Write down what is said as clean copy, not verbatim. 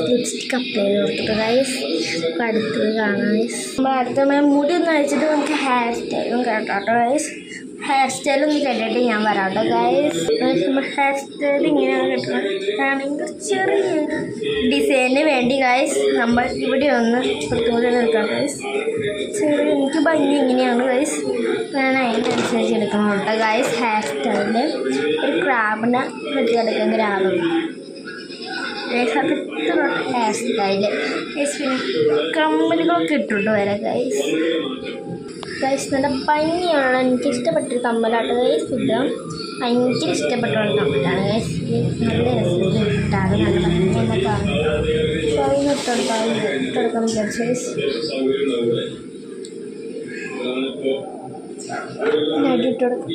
Lipstick apply ചെയ്ത് കൊടുത്തിട്ട് guys. അടുത്തത് കാണാം ഗൈസ്. നമ്മൾ അടുത്ത മുടി ഒന്ന് അഴിച്ചിട്ട് നമുക്ക് ഹെയർ സ്റ്റൈലും കേട്ടോ ഗൈസ്. ഹെയർ സ്റ്റൈലൊന്നും കേട്ടിട്ട് ഞാൻ വരാട്ടോ ഗൈസ്. നമ്മൾ ഹെയർ സ്റ്റൈൽ ഇങ്ങനെയാണ് കിട്ടുന്നത്. ഭയങ്കര ചെറിയൊരു ഡിസൈനിന് വേണ്ടി ഗൈസ് നമ്മൾ ഇവിടെ ഒന്ന് കുറച്ചുകൂടി നിൽക്കാം ഗൈസ്. ചെറിയ എനിക്ക് ഭംഗി ഇങ്ങനെയാണ് ഗൈസ്. ഞാൻ അതിനനുസരിച്ച് എടുക്കണം കേട്ടോ ഗൈസ്. ഹെയർ സ്റ്റൈലിൽ ഒരു ക്രാബിനെ വെട്ടിയെടുക്കുന്ന ഒരാളും ഗൈസ്. അതൊക്കെ ഹെയർ സ്റ്റൈല് ഗൈസ്. പിന്നെ കമ്മലുകളൊക്കെ ഇട്ടിട്ട് വരാം ഗൈസ്. ഗൈസ് നല്ല ഭംഗിയാണ്. എനിക്ക് ഇഷ്ടപ്പെട്ടൊരു കമ്മലാട്ടോ ഗൈസ്. ഇത് ഭയങ്കര ഇഷ്ടപ്പെട്ടൊരു കമ്മലാണ് ഗൈസ്. നല്ല രസത്തിൽ ഇട്ടാണ് നല്ല ഭംഗിയെന്നൊക്കെ കാണും. ഇട്ടെടുക്കാൻ വിചാരിച്ചു ഗൈസ്. ഇട്ടെടുക്കും.